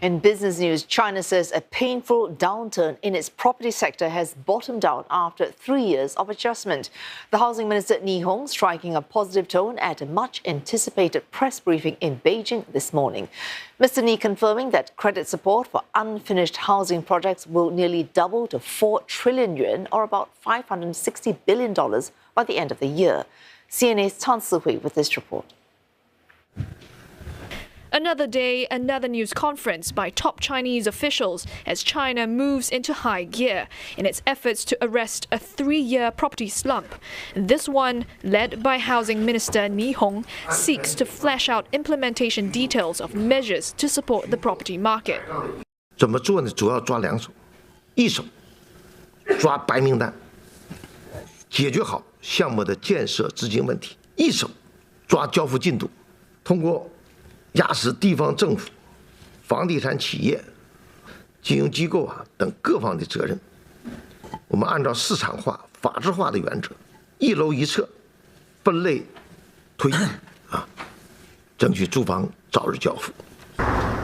In business news, China says a painful downturn in its property sector has bottomed out after 3 years of adjustment. The Housing Minister Ni Hong striking a positive tone at a much-anticipated press briefing in Beijing this morning. Mr. Ni confirming that credit support for unfinished housing projects will nearly double to 4 trillion yuan, or about $560 billion, by the end of the year. CNA's Tan Si-hui with this report. Another day, another news conference by top Chinese officials as China moves into high gear in its efforts to arrest a 3-year property slump. This one, led by Housing Minister Ni Hong, seeks to flesh out implementation details of measures to support the property market. 怎么做呢？主要抓2手，一手抓白名单，解决好项目的建设资金问题；一手抓交付进度，通过 压实地方政府、房地产企业、金融机构等各方的责任。我们按照市场化、法治化的原则，一楼一策，分类推进争取住房早日交付。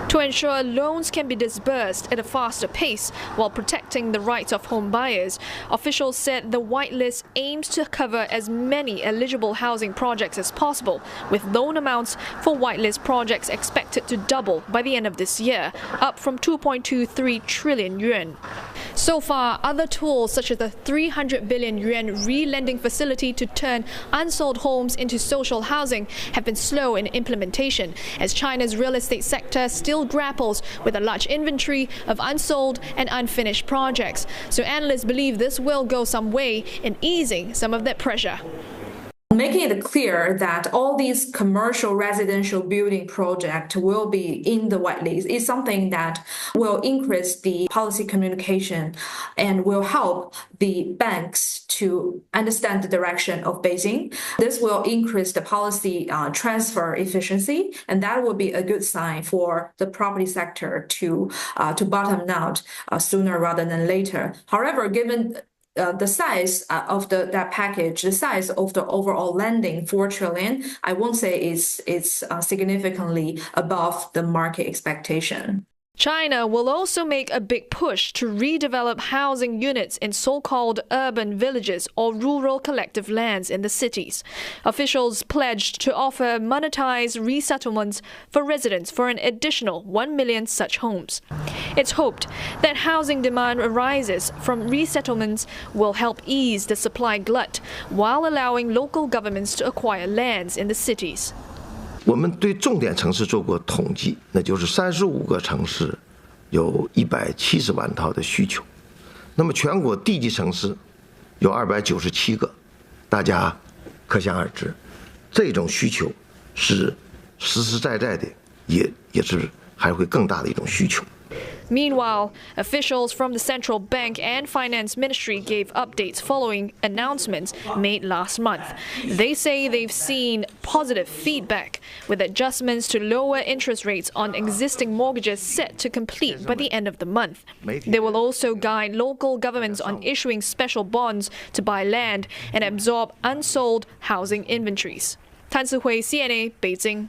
To ensure loans can be disbursed at a faster pace while protecting the rights of home buyers, officials said the whitelist aims to cover as many eligible housing projects as possible, with loan amounts for whitelist projects expected to double by the end of this year, up from 2.23 trillion yuan. So far, other tools such as the 300 billion yuan re-lending facility to turn unsold homes into social housing have been slow in implementation, as China's real estate sector still grapples with a large inventory of unsold and unfinished projects. So analysts believe this will go some way in easing some of that pressure. Making it clear that all these commercial residential building projects will be in the whitelist is something that will increase the policy communication and will help the banks to understand the direction of Beijing. This will increase the policy transfer efficiency, and that will be a good sign for the property sector to bottom out sooner rather than later. However, given the size of that package, the size of the overall lending, 4 trillion, I won't say it's significantly above the market expectation. China will also make a big push to redevelop housing units in so-called urban villages or rural collective lands in the cities. Officials pledged to offer monetized resettlements for residents for an additional 1 million such homes. It's hoped that housing demand arises from resettlements will help ease the supply glut while allowing local governments to acquire lands in the cities. 我们对重点城市做过统计，那就是35个城市有170万套的需求，那么全国地级城市有297个，大家可想而知，这种需求是实实在在的，也是还会更大的一种需求。 Meanwhile, officials from the Central Bank and Finance Ministry gave updates following announcements made last month. They say they've seen positive feedback, with adjustments to lower interest rates on existing mortgages set to complete by the end of the month. They will also guide local governments on issuing special bonds to buy land and absorb unsold housing inventories. Tan Si-hui, CNA, Beijing.